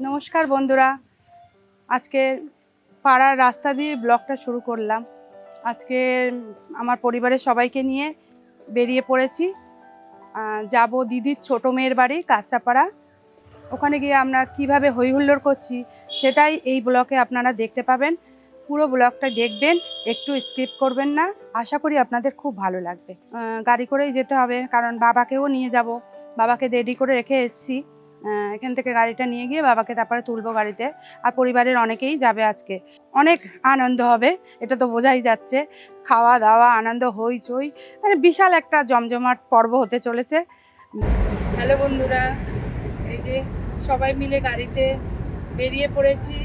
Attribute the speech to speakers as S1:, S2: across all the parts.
S1: নমস্কার বন্ধুরা, আজকে পাড়ার রাস্তা দিয়ে ব্লগটা শুরু করলাম। আজকে আমার পরিবারের সবাইকে নিয়ে বেরিয়ে পড়েছি। যাব দিদির ছোটো মেয়ের বাড়ি কাঁচরাপাড়া। ওখানে গিয়ে আমরা কিভাবে হই হুল্লোড় করছি সেটাই এই ব্লগে আপনারা দেখতে পাবেন। পুরো ব্লগটা দেখবেন, একটু স্কিপ করবেন না। আশা করি আপনাদের খুব ভালো লাগবে। গাড়ি করেই যেতে হবে, কারণ বাবাকেও নিয়ে যাব। বাবাকে রেডি করে রেখে এসেছি। এখান থেকে গাড়িটা নিয়ে গিয়ে বাবাকে তারপরে তুলবো গাড়িতে। আর পরিবারের অনেকেই যাবে। আজকে অনেক আনন্দ হবে, এটা তো বোঝাই যাচ্ছে। খাওয়া দাওয়া আনন্দ হইচই, মানে বিশাল একটা জমজমাট পর্ব হতে চলেছে। হ্যালো বন্ধুরা, এই যে সবাই মিলে গাড়িতে বেরিয়ে পড়েছি।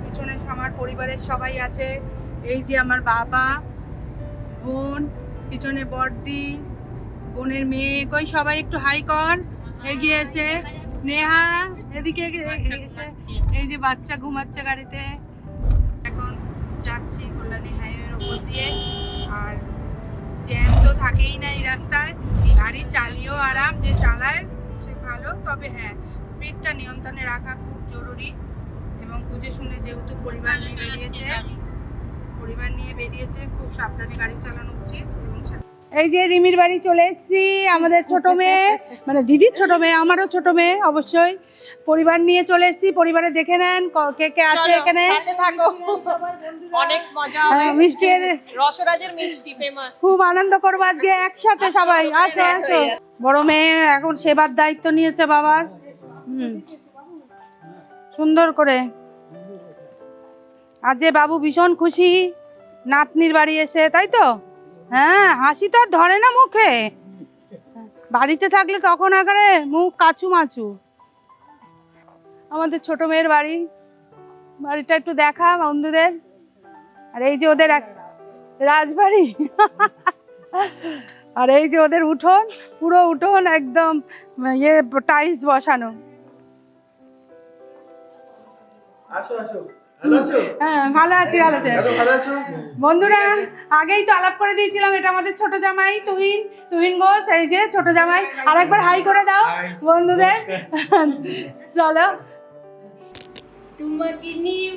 S1: পিছনে আমার পরিবারের সবাই আছে। এই যে আমার বাবা, বোন, পিছনে বড়দি, বোনের মেয়ে। কই সবাই একটু হাই কর, এগিয়ে এসে। নেহা এদিকে এসে। এই যে বাচ্চা ঘুমাচ্ছে গাড়িতে। এখন যাচ্ছি কল্যাণী হাইওয়ের ওপর দিয়ে। আর জ্যাম তো থাকেই না এই রাস্তায়। গাড়ি চালিয়েও আরাম, যে চালায় সে ভালো। তবে হ্যাঁ, স্পিডটা নিয়ন্ত্রণে রাখা খুব জরুরি। এবং বুঝে শুনে, যেহেতু পরিবার নিয়ে বেরিয়েছে, খুব সাবধানে গাড়ি চালানো উচিত। এই যে রিমির বাড়ি চলে এসেছি। আমাদের ছোট মেয়ে, মানে দিদির ছোট মেয়ে, আমারও ছোট মেয়ে অবশ্যই। পরিবার নিয়ে চলে এসেছি। পরিবারে দেখে নেন কে কে আছে এখানে।
S2: অনেক মজা হবে।
S1: মিষ্টির
S2: রসরাজের মিষ্টি ফেমাস।
S1: খুব আনন্দ করবো আজকে একসাথে সবাই। আসো আসো। বড় মেয়ে এখন সেবার দায়িত্ব নিয়েছে বাবার। সুন্দর করে। আজ যে বাবু ভীষণ খুশি নাতনির বাড়ি এসে, তাই তো? হ্যাঁ, হাসি তো আর ধরে না মুখে। বাড়িতে থাকলে তখন আকারে মুখ কাচু মাচু। আমাদের ছোট মেয়ের বাড়ি, বাড়িটা একটু দেখা বন্ধুদের। আর এই যে ওদের রাজবাড়ি। আর এই যে ওদের উঠোন, পুরো উঠোন একদম টাইলস বসানো।
S3: আসো আসো। ভালো আছো?
S1: হ্যাঁ ভালো আছি, ভালো আছি।
S3: ভালো আছো?
S1: বন্ধুরা, আগেই তো আলাপ করে দিয়েছিলাম, এটা আমাদের ছোট জামাই তুহিন ঘোষ। এই যে ছোট জামাই, আরেকবার হাই করে দাও বন্ধুদের। চলো।
S2: তোমাকে নিয়ে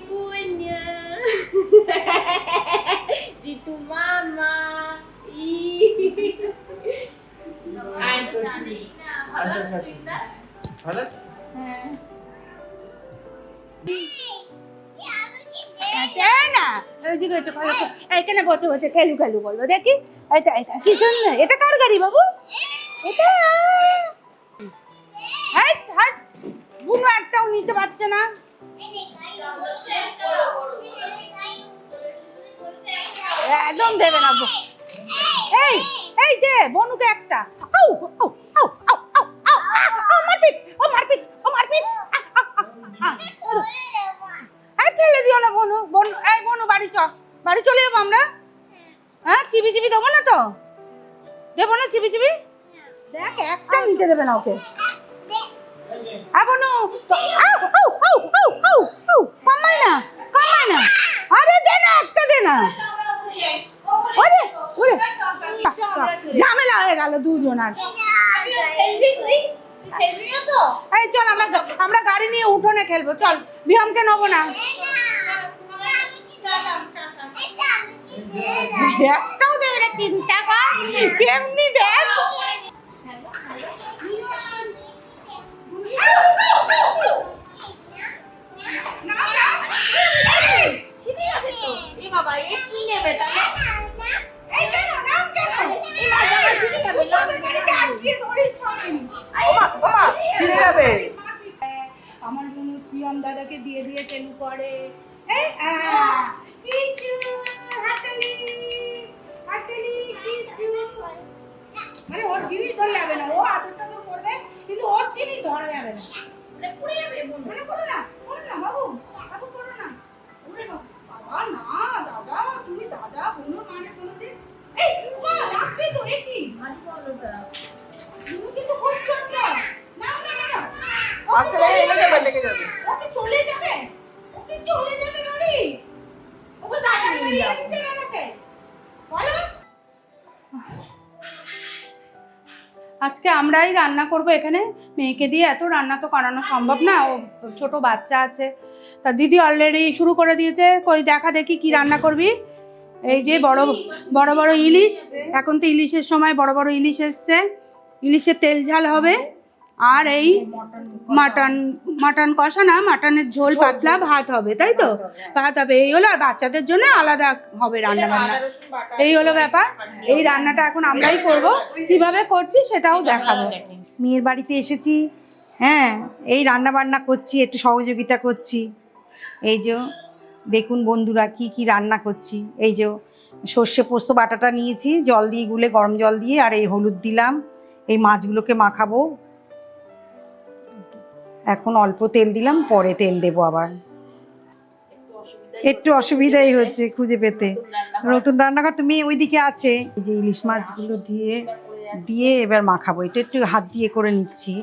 S2: জিতু মামা
S3: ভালো?
S1: এখানে বসে বসে খেলু খেলু বলবো। দেখি এটা এটা কি জন্য? এটা কার গাড়ি বাবু? এটা বুনো একটাও নিতে পারছে না। একদম দেবে না। এই এই দে বনুকে একটা। আউ আউ আউ আউ আউ আউ আউ মারপিট, ও মারপিট, ও মারপিট। ফেলে দিও না বনু। বনু, এই বনু বাড়ি চলে যাবো আমরা। হ্যাঁ, চিবি চিবি দেবো না তো? দেবো না চিবি চিবি? দেখ, একটা নিতে দেবে না ওকে। বনু কমাই না, কমাই না। আরে দে না, একটা দে না। ওরে ওরে, ঝামেলা হয়ে গেল দুজনার। এই চল, আমরা গাড়ি নিয়ে উঠোনে খেলবো। চল, বিহামকে নেবো না। একটাও দেবে না, চিন্তা কর কেমনি দেখ। আমার বোন প্রিয়ম দাদাকে দিয়ে দিয়ে টেলু করে। মানে ওর জিনিস ধরে যাবে না, ও আদরটা তো করবে, কিন্তু ওর জিনিস ধরা যাবে না। মানে পুড়ে যাবে বোন। মানে করো না বাবু, বাবু করো না। ওরে বাবা, না দাদা, তুমি দাদা বোন মানে কোনোদিন। এই মা লাগবে তো, এ কি ভারী বলটা, তুমি কিন্তু খুব ছোট। না না না,
S3: আস্তে লেগে যাবে।
S1: ওকে চলে যাবে বাড়ি। ওকে দাদার বাড়ি এসেছে বেড়াতে, বলো। আজকে আমরাই রান্না করব এখানে। মেয়েকে দিয়ে এত রান্না তো করানো সম্ভব না, ও ছোট বাচ্চা আছে। তা দিদি অলরেডি শুরু করে দিয়েছে, কই দেখা দেখি কি রান্না করবি। এই যে বড় বড় বড় ইলিশ, এখন তো ইলিশের সময়, বড় বড় ইলিশ এসছে, ইলিশের তেল ঝাল হবে। আর এই মাটন কষা না, মাটনের ঝোল পাতলা ভাত হবে, তাই তো? ভাত হবে, এই হলো। আর বাচ্চাদের জন্য আলাদা হবে রান্না বান্না, এই হলো ব্যাপার। এই রান্নাটা এখন আমরাই করব, কিভাবে করছি সেটাও দেখাবো।
S4: মেয়ের বাড়িতে এসেছি, হ্যাঁ, এই রান্না বান্না করছি, একটু সহযোগিতা করছি। এই যে দেখুন বন্ধুরা কি কি রান্না করছি। এই যে সর্ষে পোস্ত বাটাটা নিয়েছি, জল দিয়ে গুলে, গরম জল দিয়ে, আর এই হলুদ দিলাম। এই মাছগুলোকে মাখাবো। এখন অল্প তেল দিলাম, পরে তেল দেবো আবার। একটু অসুবিধাই হচ্ছে খুঁজে পেতে। নতুন রান্নাঘর তুমি ওইদিকে আছে। এই যে ইলিশ মাছগুলো দিয়ে দিয়ে এবার মাখাবো। এটা একটু হাত দিয়ে করে নিচ্ছি,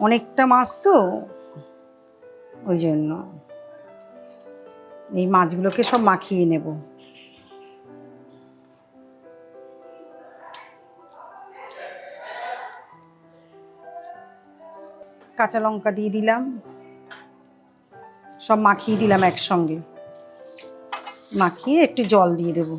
S4: অনেকটা মাছ তো, ওই জন্য এই মাছগুলোকে সব মাখিয়ে নেব। কাঁচা লঙ্কা দিয়ে দিলাম, সব মাখিয়ে দিলাম একসঙ্গে। মাখিয়ে একটু জল দিয়ে দেব।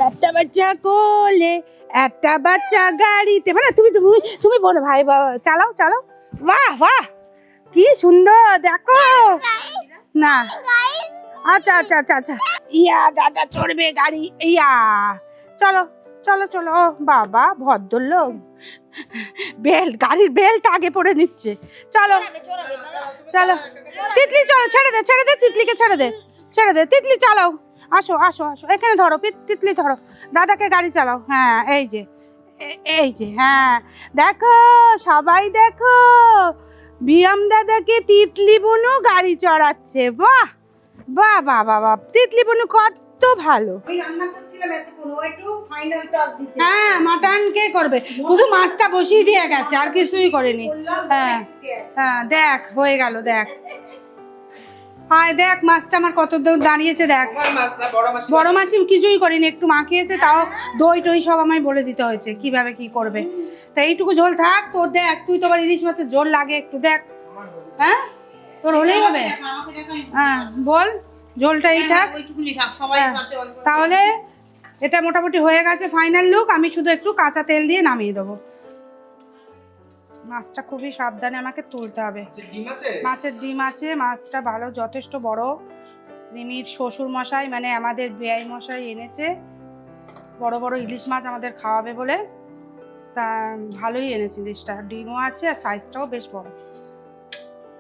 S1: একটা বাচ্চা কোলে, একটা বাচ্চা গাড়িতে, মানে তুমি তুমি তুমি বলো ভাই, বাবা চালাও চালাও। বাহ বাহ, কি সুন্দর, দেখো না। আচ্ছা আচ্ছা আচ্ছা আচ্ছা, ইয়া দাদা চড়বে গাড়ি, ইয়া চলো চলো চলো। ও বাবা ভদ্রলোক, বেল্ট, গাড়ির বেল্ট আগে পরে নিচ্ছে। চলো চলো তিতলি, চলো ছেড়ে দে ছেড়ে দে, তিতলিকে ছেড়ে দে ছেড়ে দে, তিতলি চালাও। আসো আসো আসো, এখানে ধরো তিতলি, ধরো দাদাকে গাড়ি চালাও। হ্যাঁ এই যে এই যে, হ্যাঁ দেখো সবাই দেখো, বিয়াম দাদাকে তিতলি বুনু গাড়ি চড়াচ্ছে। বাহ বাহ বাহ বাহ বাহ, তিতলি বুনু কত ভালো।
S4: আমি রান্না করছিলাম এতক্ষণ, ও একটু ফাইনাল টাচ দিতে।
S1: হ্যাঁ মাটন কে করবে, শুধু মাছটা বসিয়ে দিয়ে গেছে, আর কিছুই করেনি। হ্যাঁ হ্যাঁ দেখ হয়ে গেল, দেখ হায় দেখ মাছটা আমার কত দূর দাঁড়িয়েছে, দেখ। বড় মাছি কিছুই করিনি, একটু মাখিয়েছে, তাও দই টই সব আমায় বলে দিতে হয়েছে কিভাবে কি করবে। তা এইটুকু ঝোল থাক তোর, দেখ তুই তো আবার ইলিশ মাছের ঝোল লাগে একটু, দেখ। হ্যাঁ তোর হলেই হবে, হ্যাঁ বল ঝোলটা এই থাক। তাহলে এটা মোটামুটি হয়ে গেছে ফাইনাল লুক। আমি শুধু একটু কাঁচা তেল দিয়ে নামিয়ে দেবো। মাছটা খুবই সাবধানে আমাকে তুলতে হবে। মাছের ডিম আছে, মাছটা ভালো, যথেষ্ট বড়। রিমির শ্বশুর মশাই, মানে আমাদের বেয়াই মশাই এনেছে বড় বড় ইলিশ মাছ আমাদের খাওয়াবে বলে, তা ভালোই এনেছে ইলিশটা। ডিমও আছে আর সাইজটাও বেশ বড়।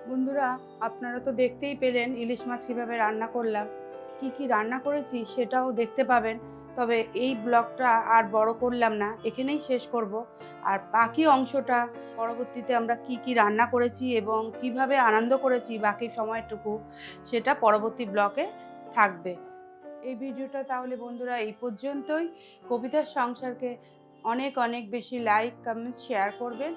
S1: বন্ধুরা আপনারা তো দেখতেই পেলেন ইলিশ মাছ কীভাবে রান্না করলাম, কি কি রান্না করেছি সেটাও দেখতে পাবেন। তবে এই ব্লগটা আর বড় করলাম না, এখানেই শেষ করব। আর বাকি অংশটা পরবর্তীতে আমরা কি কি রান্না করেছি এবং কিভাবে আনন্দ করেছি বাকি সময়টুকু, সেটা পরবর্তী ব্লগে থাকবে। এই ভিডিওটা তাহলে বন্ধুরা এই পর্যন্তই। কবিতার সংসারকে অনেক অনেক বেশি লাইক কমেন্ট শেয়ার করবেন।